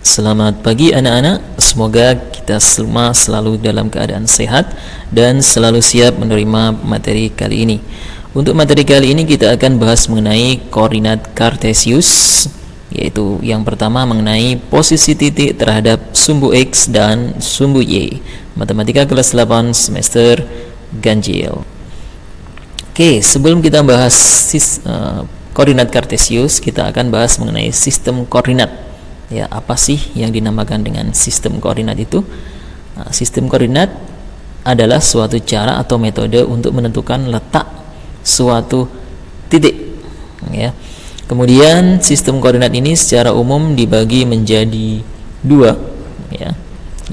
Selamat pagi anak-anak, semoga kita semua selalu dalam keadaan sehat dan selalu siap menerima materi kali ini. Untuk materi kali ini kita akan bahas mengenai koordinat kartesius, yaitu yang pertama mengenai posisi titik terhadap sumbu X dan sumbu Y. Matematika kelas 8 semester ganjil. Oke, sebelum kita bahas koordinat kartesius, kita akan bahas mengenai sistem koordinat. Ya, apa sih yang dinamakan dengan sistem koordinat itu? Sistem koordinat adalah suatu cara atau metode untuk menentukan letak suatu titik. Ya. Kemudian sistem koordinat ini secara umum dibagi menjadi dua, ya,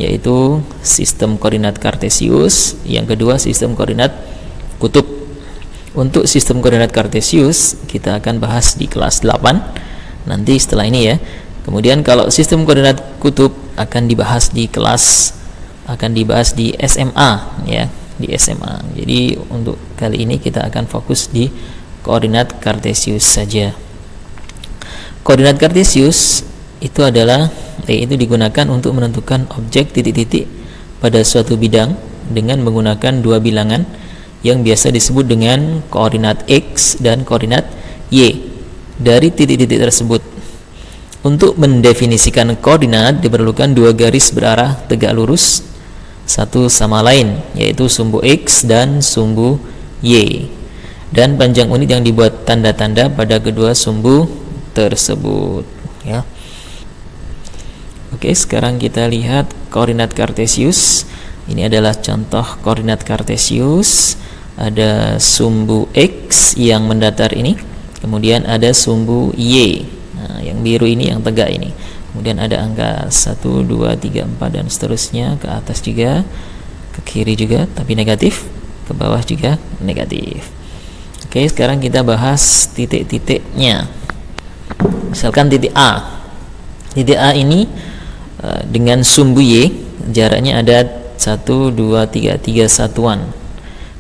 yaitu sistem koordinat kartesius, yang kedua sistem koordinat kutub. Untuk sistem koordinat kartesius kita akan bahas di kelas 8 nanti setelah ini ya. Kemudian kalau sistem koordinat kutub akan dibahas di SMA ya, di SMA. Jadi untuk kali ini kita akan fokus di koordinat kartesius saja. Koordinat kartesius itu digunakan untuk menentukan objek titik-titik pada suatu bidang dengan menggunakan dua bilangan yang biasa disebut dengan koordinat X dan koordinat Y dari titik-titik tersebut. Untuk mendefinisikan koordinat diperlukan dua garis berarah tegak lurus satu sama lain, yaitu sumbu X dan sumbu Y, dan panjang unit yang dibuat tanda-tanda pada kedua sumbu tersebut ya. Oke, sekarang kita lihat koordinat kartesius. Ini adalah contoh koordinat kartesius. Ada sumbu X yang mendatar ini, kemudian ada sumbu Y. Nah, yang biru ini yang tegak ini. Kemudian ada angka 1, 2, 3, 4 dan seterusnya, ke atas juga, ke kiri juga tapi negatif, ke bawah juga negatif. Oke, sekarang kita bahas titik-titiknya. Misalkan titik A. Titik A ini dengan sumbu Y jaraknya ada 1, 2, 3 satuan.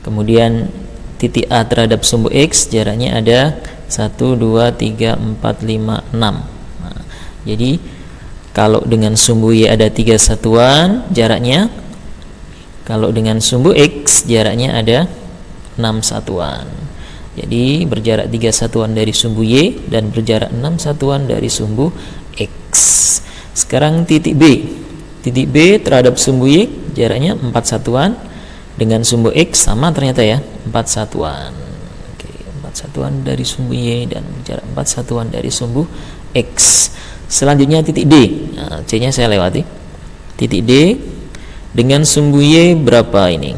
Kemudian titik A terhadap sumbu X jaraknya ada 1, 2, 3, 4, 5, 6. Nah, jadi kalau dengan sumbu Y ada 3 satuan jaraknya, kalau dengan sumbu X jaraknya ada 6 satuan. Jadi berjarak 3 satuan dari sumbu Y dan berjarak 6 satuan dari sumbu X. Sekarang titik B. Titik B terhadap sumbu Y jaraknya 4 satuan, dengan sumbu X sama ternyata ya, 4 satuan. Satuan dari sumbu Y dan jarak 4 satuan dari sumbu X. Selanjutnya titik D. Nah, C nya saya lewati. Titik D dengan sumbu Y berapa ini?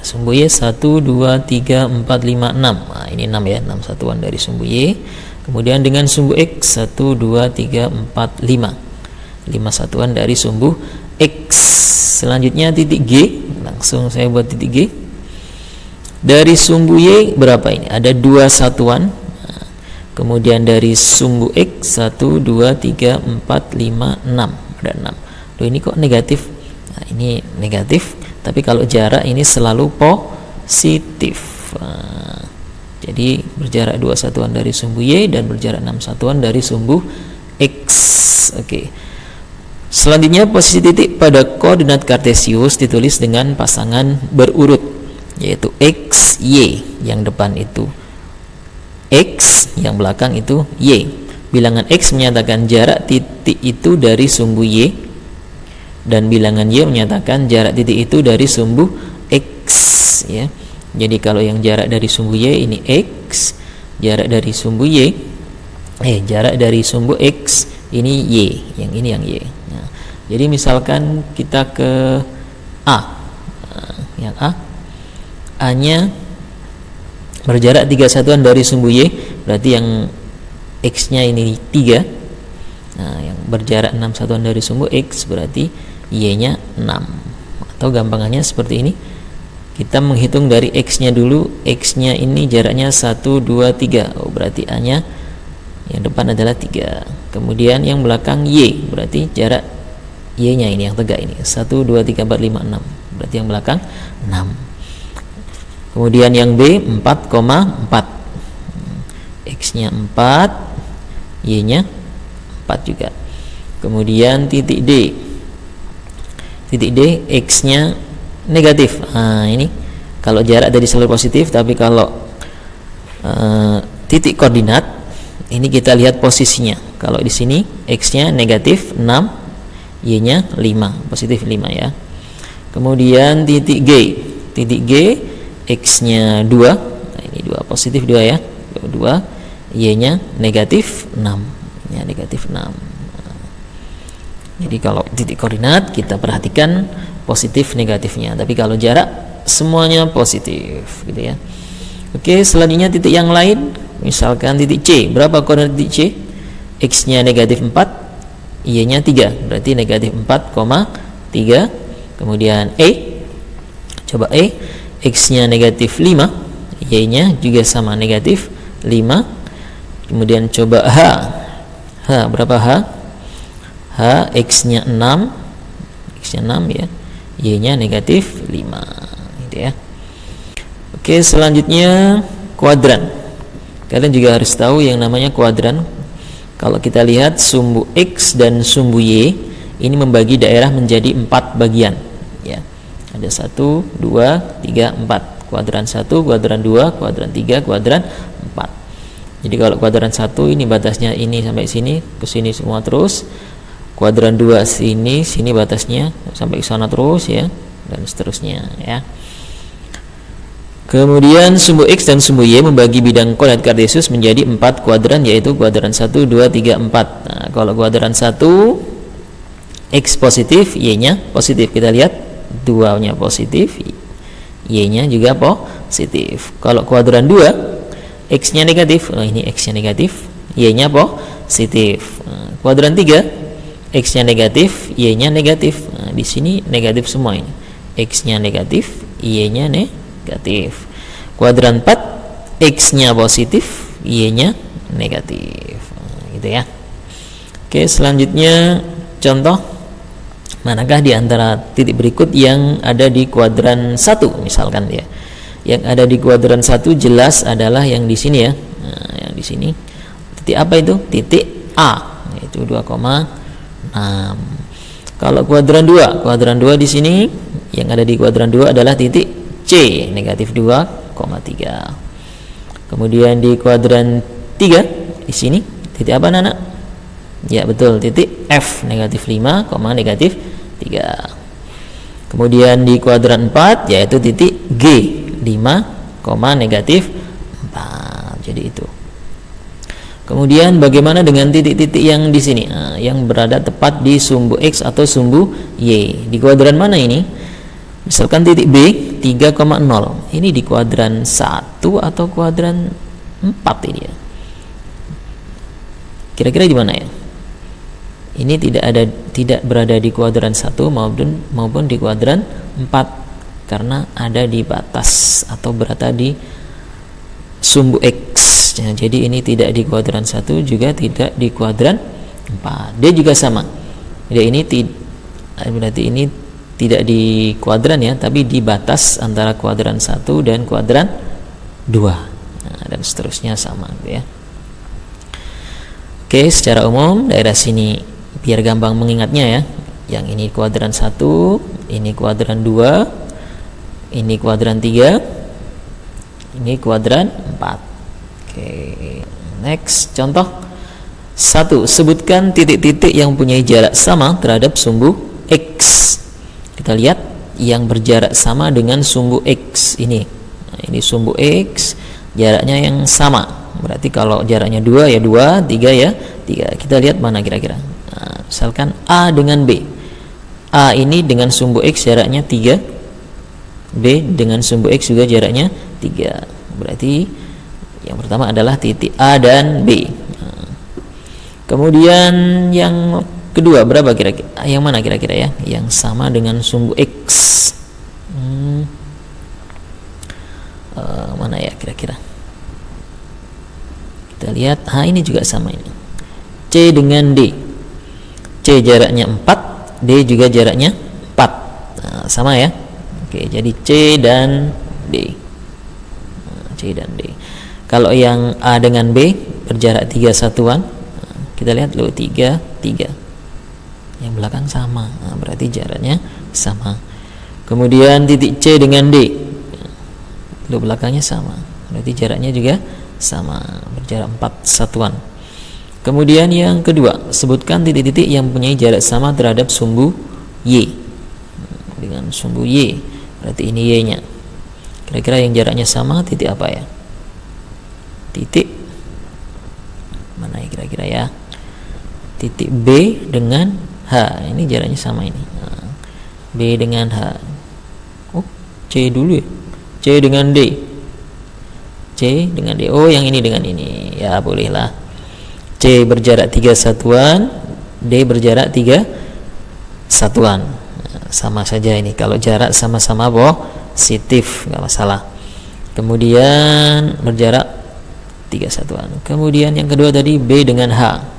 Sumbu Y 1, 2, 3, 4, 5, 6. Nah, ini 6 ya, 6 satuan dari sumbu Y. Kemudian dengan sumbu X 1, 2, 3, 4, 5. 5 satuan dari sumbu X. Selanjutnya titik G. Langsung saya buat titik G. Dari sumbu Y berapa ini? Ada 2 satuan. Nah, kemudian dari sumbu X 1, 2, 3, 4, 5, 6. Ada 6. Loh, ini kok negatif? Nah, ini negatif, tapi kalau jarak ini selalu positif. Nah, jadi berjarak 2 satuan dari sumbu Y dan berjarak 6 satuan dari sumbu X. Oke. Selanjutnya posisi titik pada koordinat kartesius ditulis dengan pasangan berurut, yaitu X, Y. Yang depan itu X, yang belakang itu Y. Bilangan X menyatakan jarak titik itu dari sumbu Y, dan bilangan Y menyatakan jarak titik itu dari sumbu X ya. Jadi kalau yang jarak dari sumbu Y ini X, jarak dari sumbu jarak dari sumbu X ini Y, yang ini yang Y. Nah, jadi misalkan kita ke A. Nah, yang A nya berjarak 3 satuan dari sumbu Y, berarti yang X nya ini 3. Nah, yang berjarak 6 satuan dari sumbu X berarti Y nya 6. Atau gampangannya seperti ini, kita menghitung dari X nya dulu. X nya ini jaraknya 1, 2, 3. Oh, berarti A nya yang depan adalah 3. Kemudian yang belakang Y, berarti jarak Y nya ini yang tegak ini 1, 2, 3, 4, 5, 6. Berarti yang belakang 6. Kemudian yang B 4,4. X nya 4, Y nya 4 juga. Kemudian titik D. Titik D X-nya negatif. Nah, ini kalau jarak tadi selalu positif, tapi kalau titik koordinat ini kita lihat posisinya. Kalau di sini X-nya negatif 6, Y-nya 5, positif 5 ya. Kemudian titik G. Titik G X-nya 2. Nah, ini 2, positif 2 ya. 2, Y-nya negatif 6. Ya, negatif 6. Jadi kalau titik koordinat kita perhatikan positif negatifnya, tapi kalau jarak semuanya positif gitu ya. Oke, selanjutnya titik yang lain, misalkan titik C. Berapa koordinat titik C? X-nya negatif 4, Y-nya 3, berarti negatif 4,3. Kemudian E, coba E, X-nya negatif 5, Y-nya juga sama negatif 5. Kemudian coba H. H, berapa H? H, X-nya 6, X-nya 6 ya, Y-nya negatif 5 gitu ya. Oke, selanjutnya kuadran. Kalian juga harus tahu yang namanya kuadran. Kalau kita lihat sumbu X dan sumbu Y ini membagi daerah menjadi 4 bagian ya. Ada 1, 2, 3, 4. Kuadran 1, kuadran 2, kuadran 3, kuadran 4. Jadi kalau kuadran 1 ini batasnya ini sampai sini, ke sini semua terus. Kuadran 2 sini batasnya sampai ke sana terus ya, dan seterusnya ya. Kemudian sumbu X dan sumbu Y membagi bidang koordinat kartesius menjadi 4 kuadran, yaitu kuadran 1, 2, 3, 4. Nah, kalau kuadran 1 X positif, Y-nya positif. Kita lihat 2-nya positif, Y-nya juga positif. Kalau kuadran 2 X-nya negatif, ini X-nya negatif, Y-nya positif. Nah, kuadran 3 X-nya negatif, Y-nya negatif. Nah, di sini negatif semua ini. X-nya negatif, Y-nya negatif. Kuadran 4 X-nya positif, Y-nya negatif. Nah, gitu ya. Oke, selanjutnya contoh. Manakah di antara titik berikut yang ada di kuadran 1 misalkan ya. Yang ada di kuadran 1 jelas adalah yang di sini ya. Nah, yang di sini. Titik apa itu? Titik A, yaitu 2,6. Kalau kuadran 2 di sini yang ada di kuadran 2 adalah titik C, negatif 2,3. Kemudian di kuadran 3 di sini titik apa Nana? Ya betul, titik F, negatif 5, negatif 3. Kemudian di kuadran 4 yaitu titik G, 5, negatif 4. Jadi itu. Kemudian bagaimana dengan titik-titik yang di sini? Nah, yang berada tepat di sumbu X atau sumbu Y. Di kuadran mana ini? Misalkan titik B 3,0. Ini di kuadran 1 atau kuadran 4 ini ya. Kira-kira di mana ya? Ini tidak berada di kuadran 1 maupun di kuadran 4 karena ada di batas atau berada di sumbu X. Nah, jadi ini tidak di kuadran 1 juga tidak di kuadran 4. Dia juga sama. Jadi ini berarti ini tidak di kuadran ya, tapi di batas antara kuadran 1 dan kuadran 2. Nah, dan seterusnya sama gitu ya. Oke, secara umum daerah sini biar gampang mengingatnya ya. Yang ini kuadran 1, ini kuadran 2, ini kuadran 3, ini kuadran 4. Oke, next contoh 1. Sebutkan titik-titik yang punya jarak sama terhadap sumbu X. Kita lihat yang berjarak sama dengan sumbu X ini. Nah, ini sumbu X, jaraknya yang sama. Berarti kalau jaraknya 2 ya 2, 3 ya 3. Kita lihat mana kira-kira. Nah, misalkan A dengan B. A ini dengan sumbu X jaraknya 3. B dengan sumbu X juga jaraknya 3. Berarti yang pertama adalah titik A dan B. Nah, kemudian yang kedua berapa kira-kira? Yang mana kira-kira ya? Yang sama dengan sumbu X. Mana ya kira-kira? Kita lihat. Ini juga sama ini. C dengan D. C jaraknya 4, D juga jaraknya 4. Nah, sama ya. Oke, jadi C dan D. C dan D. Kalau yang A dengan B berjarak 3 satuan, kita lihat loh 3, 3. yang belakang sama. Nah, berarti jaraknya sama. Kemudian titik C dengan D, lalu belakangnya sama, berarti jaraknya juga sama, berjarak 4 satuan. Kemudian yang kedua, sebutkan titik-titik yang mempunyai jarak sama terhadap sumbu Y. Dengan sumbu Y, berarti ini Y-nya. Kira-kira yang jaraknya sama titik apa ya? Titik mana ya kira-kira ya? Titik B dengan H, ini jaraknya sama ini. Nah, B dengan H. Oh, C dulu ya. C dengan D. C dengan D. Oh, yang ini dengan ini. Ya, bolehlah. C berjarak 3 satuan, D berjarak 3 satuan. Nah, sama saja ini. Kalau jarak sama-sama positif, nggak masalah. Kemudian berjarak 3 satuan. Kemudian yang kedua tadi B dengan H.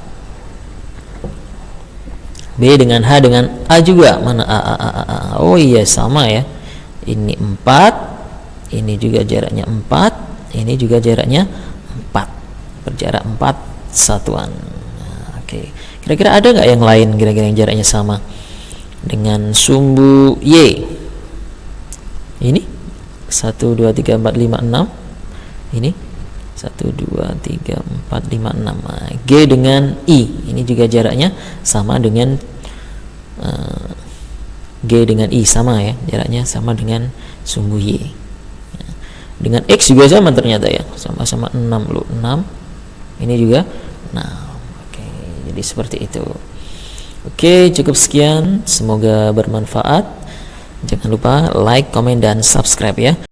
B dengan H dengan A juga. Mana A. Oh iya, sama ya. Ini 4, ini juga jaraknya 4, ini juga jaraknya 4. Berjarak 4 satuan. Nah, oke. Kira-kira ada nggak yang lain kira-kira yang jaraknya sama dengan sumbu Y? Ini 1 2 3 4 5 6. Ini 1 2 3 4 5 6. Nah, G dengan I, ini juga jaraknya sama dengan G dengan I, sama ya, jaraknya sama dengan sumbu Y. Dengan X juga sama ternyata ya, sama-sama 6 loh, 6. Ini juga 6. Oke, jadi seperti itu. Oke, cukup sekian, semoga bermanfaat. Jangan lupa like, komen, dan subscribe ya.